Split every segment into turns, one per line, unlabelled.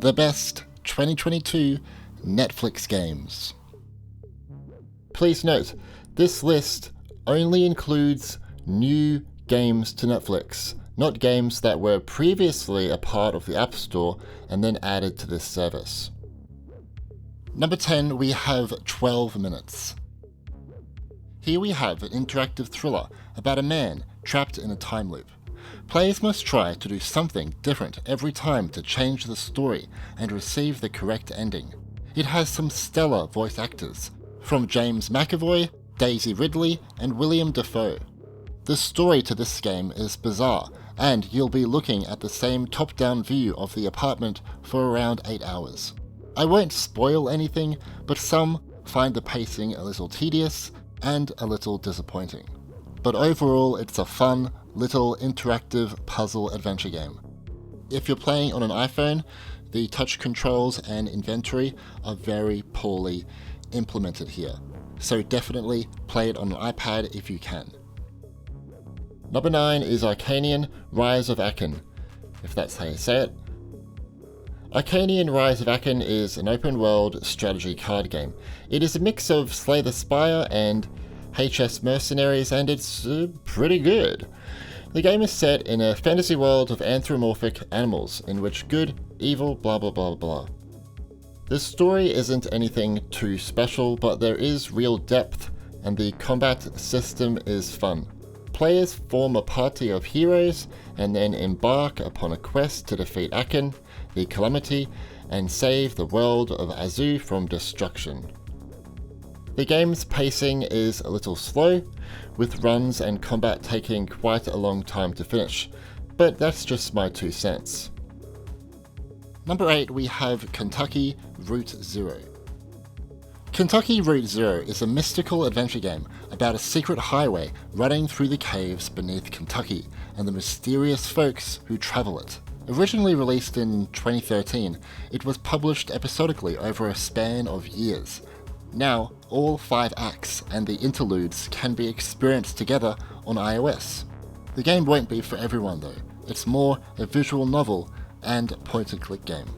the best 2022 Netflix games. Please note, this list only includes new games to Netflix, not games that were previously a part of the App Store and then added to this service. Number 10, we have 12 Minutes. Here we have an interactive thriller about a man trapped in a time loop. Players must try to do something different every time to change the story and receive the correct ending. It has some stellar voice actors, from James McAvoy, Daisy Ridley, and William Dafoe. The story to this game is bizarre, and you'll be looking at the same top-down view of the apartment for around 8 hours. I won't spoil anything, but some find the pacing a little tedious and a little disappointing. But overall, it's a fun, little interactive puzzle adventure game. If you're playing on an iPhone, the touch controls and inventory are very poorly implemented here, so definitely play it on an iPad if you can. Number 9 is Arcanium Rise of Akhan, if that's how you say it. Arcanium Rise of Akhan is an open-world strategy card game. It is a mix of Slay the Spire and HS Mercenaries, and it's pretty good. The game is set in a fantasy world of anthropomorphic animals, in which good, evil, blah blah blah blah. The story isn't anything too special, but there is real depth, and the combat system is fun. Players form a party of heroes, and then embark upon a quest to defeat Akhan, the Calamity, and save the world of Azu from destruction. The game's pacing is a little slow, with runs and combat taking quite a long time to finish, but that's just my 2 cents. Number 8, we have Kentucky Route Zero. Kentucky Route Zero is a mystical adventure game about a secret highway running through the caves beneath Kentucky and the mysterious folks who travel it. Originally released in 2013, it was published episodically over a span of years. Now, all 5 acts and the interludes can be experienced together on iOS. The game won't be for everyone though. It's more a visual novel and point-and-click game.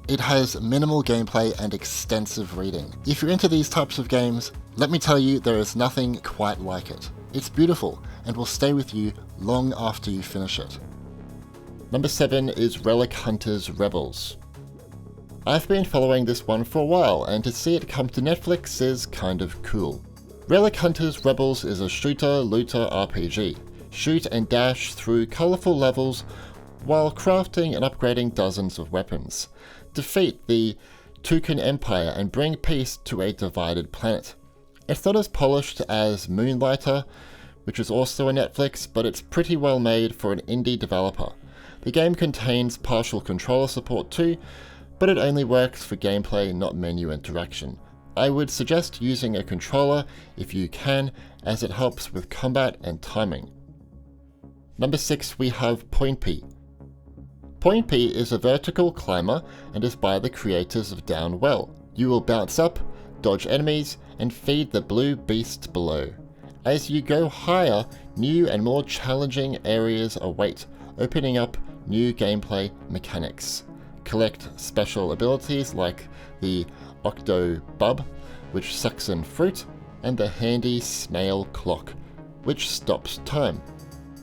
It has minimal gameplay and extensive reading. If you're into these types of games, let me tell you there is nothing quite like it. It's beautiful and will stay with you long after you finish it. Number 7 is Relic Hunters Rebels. I've been following this one for a while, and to see it come to Netflix is kind of cool. Relic Hunters Rebels is a shooter-looter RPG. Shoot and dash through colourful levels while crafting and upgrading dozens of weapons. Defeat the Tucan Empire and bring peace to a divided planet. It's not as polished as Moonlighter, which is also on Netflix, but it's pretty well made for an indie developer. The game contains partial controller support too, but it only works for gameplay, not menu interaction. I would suggest using a controller if you can, as it helps with combat and timing. Number 6, we have Poinpy. Poinpy is a vertical climber and is by the creators of Downwell. You will bounce up, dodge enemies, and feed the blue beast below. As you go higher, new and more challenging areas await, opening up new gameplay mechanics. Collect special abilities like the Octo Bub, which sucks in fruit, and the handy snail clock, which stops time.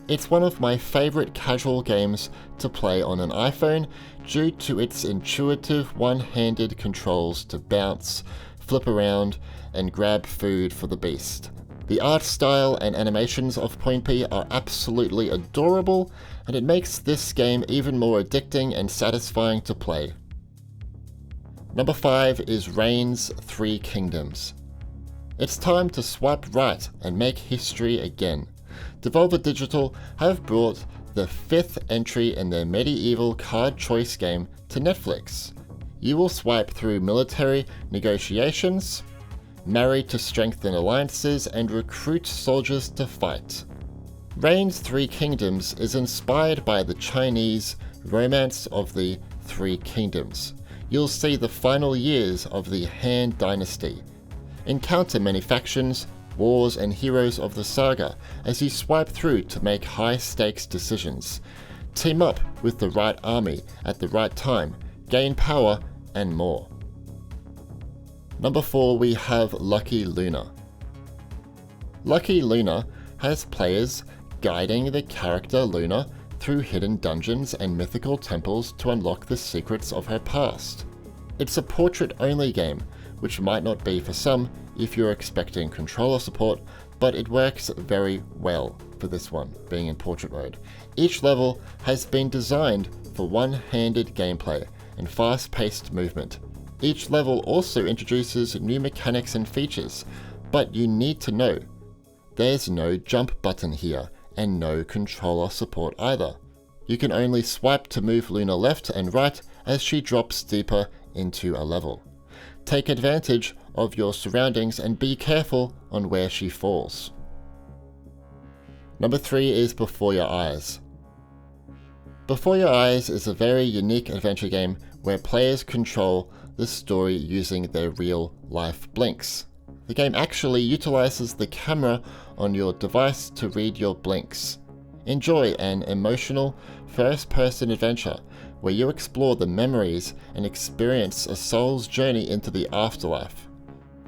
It's one of my favourite casual games to play on an iPhone due to its intuitive one-handed controls to bounce, flip around, and grab food for the beast. The art style and animations of Poinpy are absolutely adorable, and it makes this game even more addicting and satisfying to play. Number 5 is Reign's 3 Kingdoms. It's time to swipe right and make history again. Devolver Digital have brought the 5th entry in their medieval card choice game to Netflix. You will swipe through military negotiations, marry to strengthen alliances, and recruit soldiers to fight. Reign's 3 Kingdoms is inspired by the Chinese romance of the 3 Kingdoms. You'll see the final years of the Han Dynasty. Encounter many factions, wars, and heroes of the saga as you swipe through to make high-stakes decisions. Team up with the right army at the right time, gain power, and more. Number 4, we have Lucky Luna. Lucky Luna has players guiding the character Luna through hidden dungeons and mythical temples to unlock the secrets of her past. It's a portrait-only game, which might not be for some if you're expecting controller support, but it works very well for this one, being in portrait mode. Each level has been designed for one-handed gameplay and fast-paced movement. Each level also introduces new mechanics and features, but you need to know there's no jump button here and no controller support either. You can only swipe to move Luna left and right as she drops deeper into a level. Take advantage of your surroundings and be careful on where she falls. Number 3 is Before Your Eyes. Before Your Eyes is a very unique adventure game where players control the story using their real-life blinks. The game actually utilizes the camera on your device to read your blinks. Enjoy an emotional, first-person adventure where you explore the memories and experience a soul's journey into the afterlife.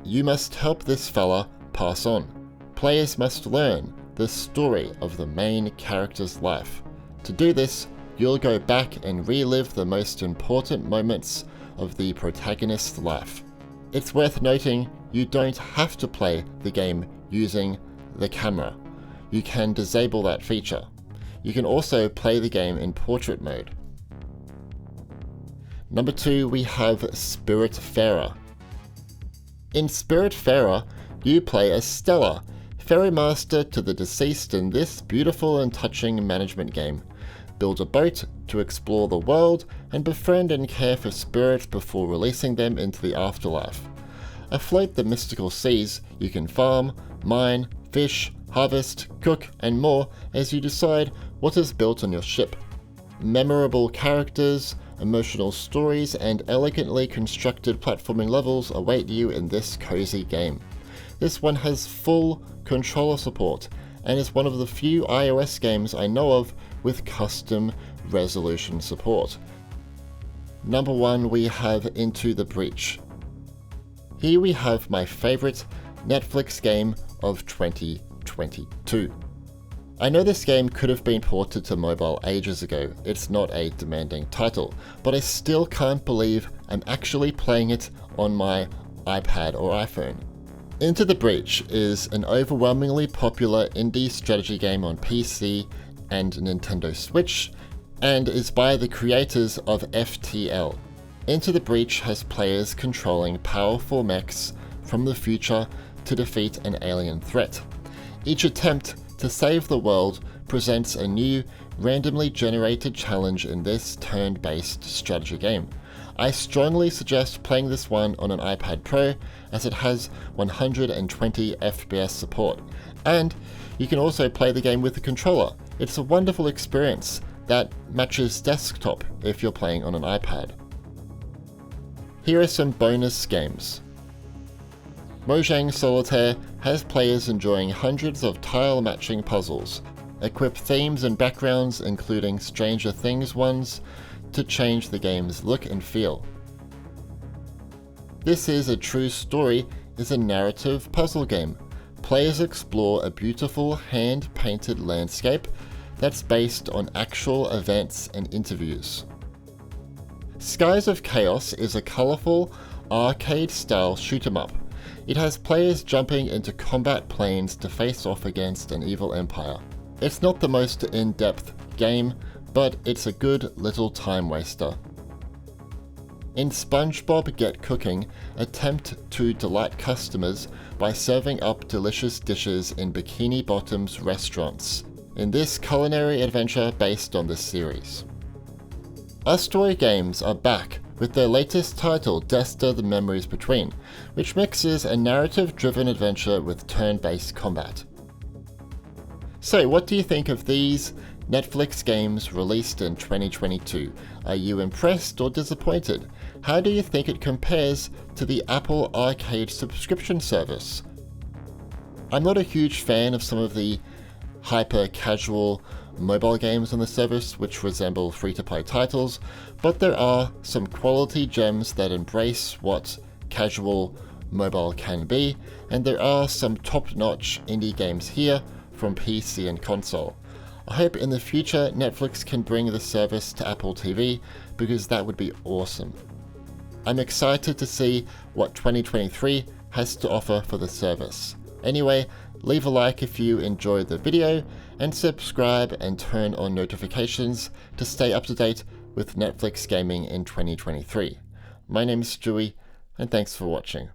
You must help this fella pass on. Players must learn the story of the main character's life. To do this, you'll go back and relive the most important moments of the protagonist's life. It's worth noting you don't have to play the game using the camera. You can disable that feature. You can also play the game in portrait mode. Number 2, we have Spiritfarer. In Spiritfarer, you play as Stella, ferrymaster to the deceased in this beautiful and touching management game. Build a boat to explore the world and befriend and care for spirits before releasing them into the afterlife. Afloat the mystical seas, you can farm, mine, fish, harvest, cook, and more as you decide what is built on your ship. Memorable characters, emotional stories, and elegantly constructed platforming levels await you in this cozy game. This one has full controller support and is one of the few iOS games I know of with custom resolution support. Number 1, we have Into the Breach. Here we have my favorite Netflix game of 2022. I know this game could have been ported to mobile ages ago, it's not a demanding title, but I still can't believe I'm actually playing it on my iPad or iPhone. Into the Breach is an overwhelmingly popular indie strategy game on PC and Nintendo Switch, and is by the creators of FTL. Into the Breach has players controlling powerful mechs from the future to defeat an alien threat. Each attempt to save the world presents a new, randomly generated challenge in this turn-based strategy game. I strongly suggest playing this one on an iPad Pro as it has 120 FPS support, and you can also play the game with a controller. It's a wonderful experience that matches desktop if you're playing on an iPad. Here are some bonus games. Mojang Solitaire has players enjoying hundreds of tile-matching puzzles. Equip themes and backgrounds, including Stranger Things ones, to change the game's look and feel. This Is a True Story is a narrative puzzle game. Players explore a beautiful hand-painted landscape that's based on actual events and interviews. Skies of Chaos is a colourful, arcade-style shoot-'em-up. It has players jumping into combat planes to face off against an evil empire. It's not the most in-depth game, but it's a good little time waster. In SpongeBob Get Cooking, attempt to delight customers by serving up delicious dishes in Bikini Bottom's restaurants, in this culinary adventure based on the series. Astoy Games are back with their latest title, Desta the Memories Between, which mixes a narrative-driven adventure with turn-based combat. So what do you think of these Netflix games released in 2022? Are you impressed or disappointed? How do you think it compares to the Apple Arcade subscription service? I'm not a huge fan of some of the hyper-casual mobile games on the service which resemble free-to-play titles, but there are some quality gems that embrace what casual mobile can be, and there are some top-notch indie games here from PC and console. I hope in the future Netflix can bring the service to Apple TV, because that would be awesome. I'm excited to see what 2023 has to offer for the service. Anyway, leave a like if you enjoyed the video, and subscribe and turn on notifications to stay up to date with Netflix gaming in 2023. My name is Stewie, and thanks for watching.